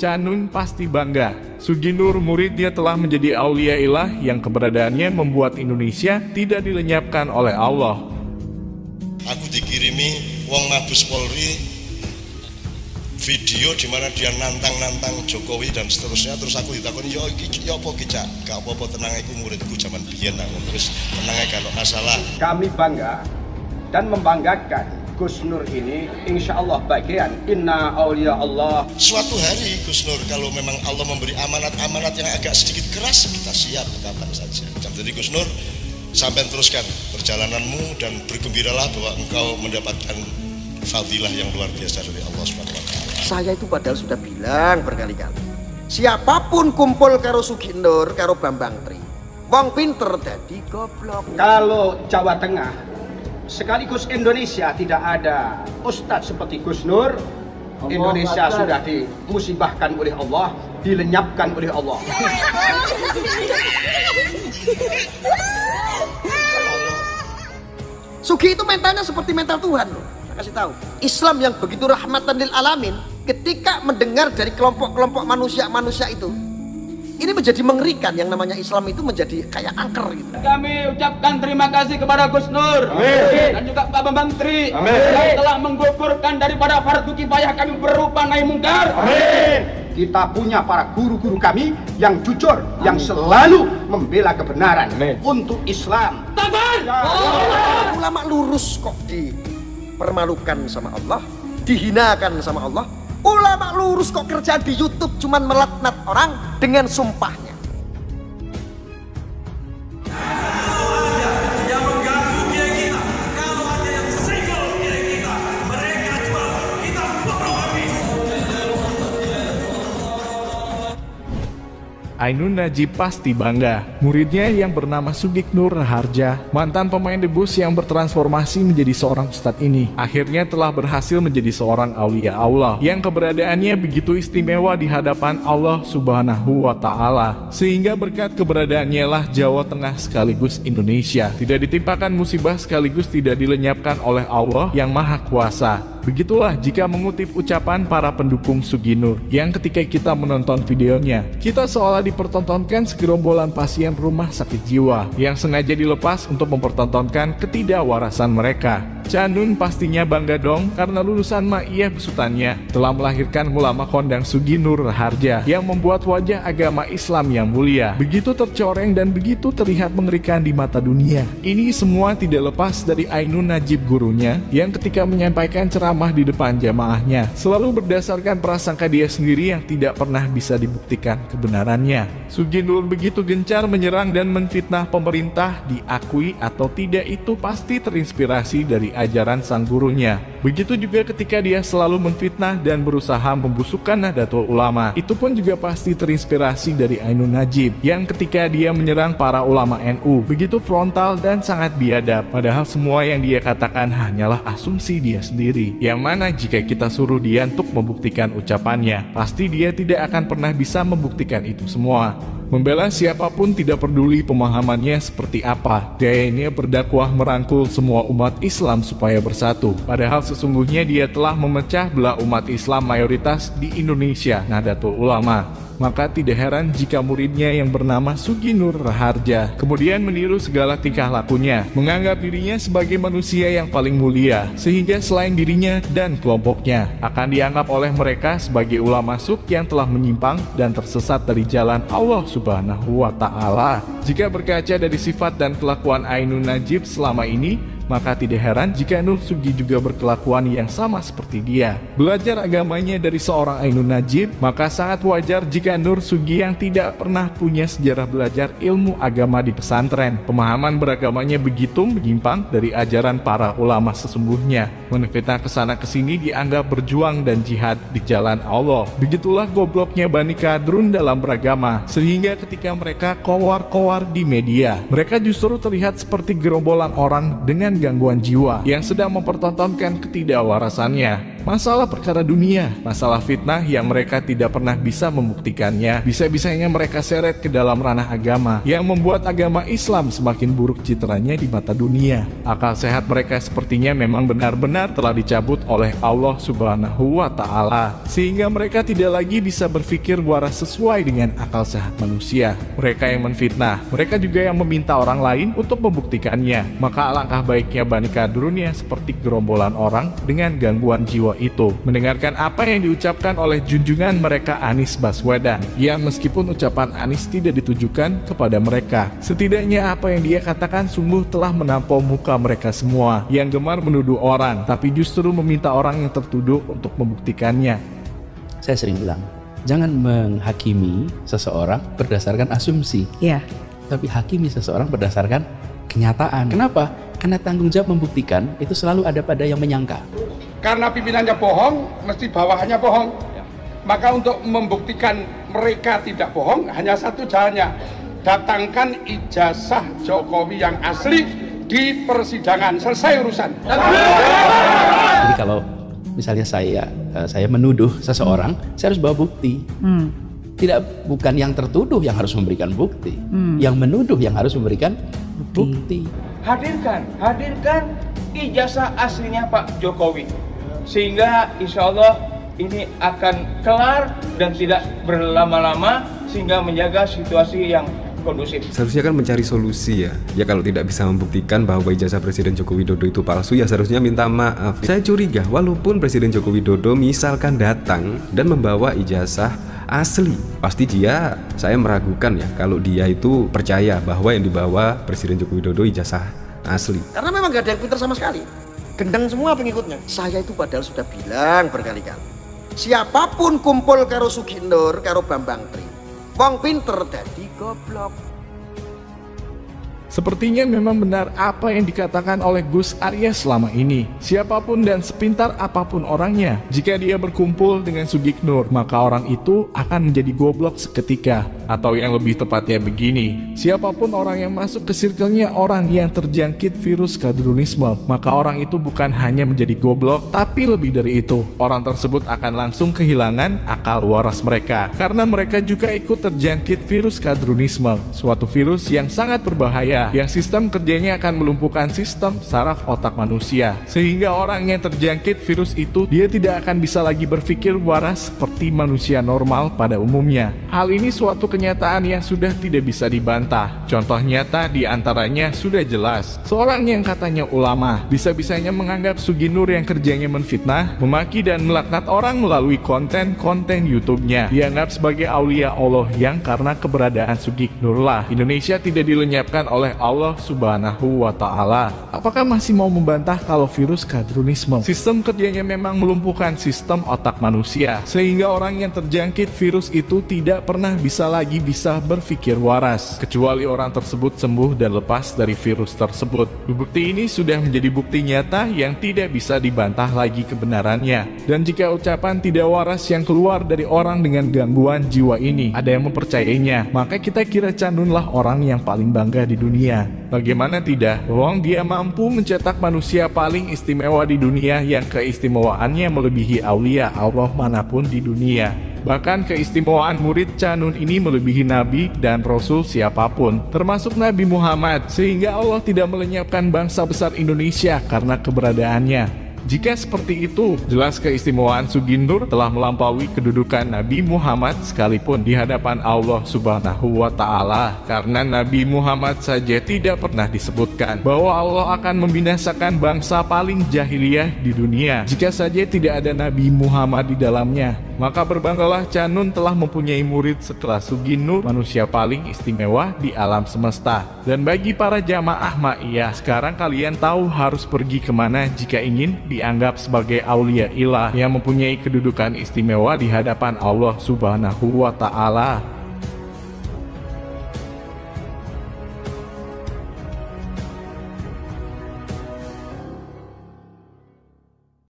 Canun pasti bangga. Suginur muridnya telah menjadi aulia ilah yang keberadaannya membuat Indonesia tidak dilenyapkan oleh Allah. Aku dikirimi wong Mabes Polri video di mana dia nantang Jokowi dan seterusnya, terus aku ditakoni yo apa ki Cak, gak apa-apa, tenang, iku muridku zaman biyen aku, terus tenang ae kalau masalah. Kami bangga dan membanggakan Gus Nur ini, insya Allah bagian inna aulia Allah. Suatu hari Gus Nur, kalau memang Allah memberi amanat-amanat yang agak sedikit keras, kita siap kapan saja. Jadi Gus Nur, sampai teruskan perjalananmu dan bergembiralah bahwa engkau mendapatkan fadilah yang luar biasa dari Allah Subhanahu wa taala. Saya itu padahal sudah bilang berkali-kali, siapapun kumpul karo Suginur, karo Bambang Tri, wong pinter dadi goblok. Kalau Jawa Tengah sekaligus Indonesia tidak ada ustadz seperti Gus Nur, Indonesia sudah dimusibahkan oleh Allah, dilenyapkan oleh Allah. Sugi itu mentalnya seperti mental Tuhan loh. Saya kasih tahu, Islam yang begitu rahmatan lil alamin, ketika mendengar dari kelompok-kelompok manusia itu, ini menjadi mengerikan. Yang namanya Islam itu menjadi kayak angker gitu. Kami ucapkan terima kasih kepada Gus Nur dan juga Pak Bambang Tri yang telah menggugurkan daripada fardu kifayah kami berupa nahi mungkar. Kita punya para guru-guru kami yang jujur, yang selalu membela kebenaran untuk Islam. Ulama lurus kok dipermalukan sama Allah, dihinakan sama Allah. Ulama lurus kok kerja di YouTube cuman melaknat orang dengan sumpahnya. Ainun Najib pasti bangga. Muridnya yang bernama Suginur Raharja, mantan pemain debus yang bertransformasi menjadi seorang ustadz ini, akhirnya telah berhasil menjadi seorang aulia Allah yang keberadaannya begitu istimewa di hadapan Allah Subhanahu wa Ta'ala, sehingga berkat keberadaannya lah Jawa Tengah sekaligus Indonesia tidak ditimpakan musibah sekaligus tidak dilenyapkan oleh Allah yang Maha Kuasa. Begitulah jika mengutip ucapan para pendukung Suginur yang ketika kita menonton videonya, kita seolah dipertontonkan segerombolan pasien rumah sakit jiwa yang sengaja dilepas untuk mempertontonkan ketidakwarasan mereka. Canun pastinya bangga dong karena lulusan Ma'iyah besutannya telah melahirkan ulama kondang Suginur Raharja yang membuat wajah agama Islam yang mulia begitu tercoreng dan begitu terlihat mengerikan di mata dunia. Ini semua tidak lepas dari Ainun Najib gurunya yang ketika menyampaikan ceramah di depan jamaahnya selalu berdasarkan prasangka dia sendiri yang tidak pernah bisa dibuktikan kebenarannya. Suginur begitu gencar menyerang dan menfitnah pemerintah, diakui atau tidak itu pasti terinspirasi dari ajaran sang gurunya. Begitu juga ketika dia selalu menfitnah dan berusaha membusukkan Nahdlatul Ulama, itu pun juga pasti terinspirasi dari Ainun Najib yang ketika dia menyerang para ulama NU begitu frontal dan sangat biadab, padahal semua yang dia katakan hanyalah asumsi dia sendiri, yang mana jika kita suruh dia untuk membuktikan ucapannya, pasti dia tidak akan pernah bisa membuktikan itu semua. Membela siapapun tidak peduli pemahamannya seperti apa. Dayanya berdakwah merangkul semua umat Islam supaya bersatu. Padahal sesungguhnya dia telah memecah belah umat Islam mayoritas di Indonesia, Nahdlatul Ulama. Maka tidak heran jika muridnya yang bernama Suginur Raharja kemudian meniru segala tingkah lakunya, menganggap dirinya sebagai manusia yang paling mulia, sehingga selain dirinya dan kelompoknya akan dianggap oleh mereka sebagai ulama suk yang telah menyimpang dan tersesat dari jalan Allah Subhanahu wa Ta'ala. Jika berkaca dari sifat dan kelakuan Ainun Najib selama ini, maka tidak heran jika Nur Sugi juga berkelakuan yang sama seperti dia. Belajar agamanya dari seorang Ainun Najib, maka sangat wajar jika Nur Sugi yang tidak pernah punya sejarah belajar ilmu agama di pesantren, pemahaman beragamanya begitu menyimpang dari ajaran para ulama sesungguhnya. Menfitnah kesana kesini dianggap berjuang dan jihad di jalan Allah. Begitulah gobloknya Bani Kadrun dalam beragama, sehingga ketika mereka kowar-kowar di media, mereka justru terlihat seperti gerombolan orang dengan dengan gangguan jiwa yang sedang mempertontonkan ketidakwarasannya. Masalah perkara dunia, masalah fitnah yang mereka tidak pernah bisa membuktikannya, bisa-bisanya mereka seret ke dalam ranah agama yang membuat agama Islam semakin buruk citranya di mata dunia. Akal sehat mereka sepertinya memang benar-benar telah dicabut oleh Allah Subhanahu wa Ta'ala, sehingga mereka tidak lagi bisa berpikir waras sesuai dengan akal sehat manusia. Mereka yang menfitnah, mereka juga yang meminta orang lain untuk membuktikannya. Maka alangkah baiknya Bani Kadrunia seperti gerombolan orang dengan gangguan jiwa itu mendengarkan apa yang diucapkan oleh junjungan mereka Anies Baswedan, yang meskipun ucapan Anies tidak ditujukan kepada mereka, setidaknya apa yang dia katakan sungguh telah menampau muka mereka semua yang gemar menuduh orang tapi justru meminta orang yang tertuduh untuk membuktikannya. Saya sering bilang, jangan menghakimi seseorang berdasarkan asumsi, tapi hakimi seseorang berdasarkan kenyataan. Kenapa? Karena tanggung jawab membuktikan itu selalu ada pada yang menyangka. Karena pimpinannya bohong, mesti bawahannya bohong. Maka untuk membuktikan mereka tidak bohong, hanya satu jalannya. Datangkan ijazah Jokowi yang asli di persidangan, selesai urusan. Jadi kalau misalnya saya menuduh seseorang, saya harus bawa bukti. Bukan yang tertuduh yang harus memberikan bukti, yang menuduh yang harus memberikan bukti. Hadirkan ijazah aslinya Pak Jokowi, sehingga insya Allah ini akan kelar dan tidak berlama-lama, sehingga menjaga situasi yang kondusif. Seharusnya kan mencari solusi ya kalau tidak bisa membuktikan bahwa ijazah Presiden Joko Widodo itu palsu, ya seharusnya minta maaf. Saya curiga walaupun Presiden Joko Widodo misalkan datang dan membawa ijazah asli, pasti saya meragukan ya kalau dia itu percaya bahwa yang dibawa Presiden Joko Widodo ijazah asli. Karena memang gak ada yang pintar sama sekali. Gendang semua pengikutnya. Saya itu padahal sudah bilang berkali-kali, siapapun kumpul karo Sugih Nur, karo Bambang Tri, wong pinter dadi goblok. Sepertinya memang benar apa yang dikatakan oleh Gus Arya selama ini. Siapapun dan sepintar apapun orangnya, jika dia berkumpul dengan Sugih Nur, maka orang itu akan menjadi goblok seketika. Atau yang lebih tepatnya begini, siapapun orang yang masuk ke circle-nya orang yang terjangkit virus kadrunisme, maka orang itu bukan hanya menjadi goblok, tapi lebih dari itu, orang tersebut akan langsung kehilangan akal waras mereka. Karena mereka juga ikut terjangkit virus kadrunisme, suatu virus yang sangat berbahaya, yang sistem kerjanya akan melumpuhkan sistem saraf otak manusia, sehingga orang yang terjangkit virus itu dia tidak akan bisa lagi berpikir waras seperti manusia normal pada umumnya. Hal ini suatu kenyataan yang sudah tidak bisa dibantah. Contoh nyata diantaranya sudah jelas, seorang yang katanya ulama bisa-bisanya menganggap Sugih Nur yang kerjanya menfitnah, memaki dan melaknat orang melalui konten-konten YouTube-nya, dianggap sebagai aulia Allah yang karena keberadaan Sugih Nur lah Indonesia tidak dilenyapkan oleh Allah Subhanahu wa Ta'ala. Apakah masih mau membantah kalau virus kadrunisme sistem kerjanya memang melumpuhkan sistem otak manusia, sehingga orang yang terjangkit virus itu tidak pernah bisa berpikir waras, kecuali orang tersebut sembuh dan lepas dari virus tersebut. Bukti ini sudah menjadi bukti nyata yang tidak bisa dibantah lagi kebenarannya. Dan jika ucapan tidak waras yang keluar dari orang dengan gangguan jiwa ini ada yang mempercayainya, maka kita kira Canunlah orang yang paling bangga di dunia. Bagaimana tidak, wong dia mampu mencetak manusia paling istimewa di dunia yang keistimewaannya melebihi aulia Allah manapun di dunia. Bahkan keistimewaan murid Canun ini melebihi Nabi dan Rasul siapapun, termasuk Nabi Muhammad, sehingga Allah tidak melenyapkan bangsa besar Indonesia karena keberadaannya. Jika seperti itu, jelas keistimewaan Sugih Nur telah melampaui kedudukan Nabi Muhammad sekalipun di hadapan Allah Subhanahu wa Ta'ala, karena Nabi Muhammad saja tidak pernah disebutkan bahwa Allah akan membinasakan bangsa paling jahiliyah di dunia jika saja tidak ada Nabi Muhammad di dalamnya. Maka berbanggalah Canun telah mempunyai murid setelah Sugih Nur, manusia paling istimewa di alam semesta. Dan bagi para jamaah ma'iyah, sekarang kalian tahu harus pergi kemana jika ingin dianggap sebagai aulia ilah yang mempunyai kedudukan istimewa di hadapan Allah Subhanahu wa Ta'ala.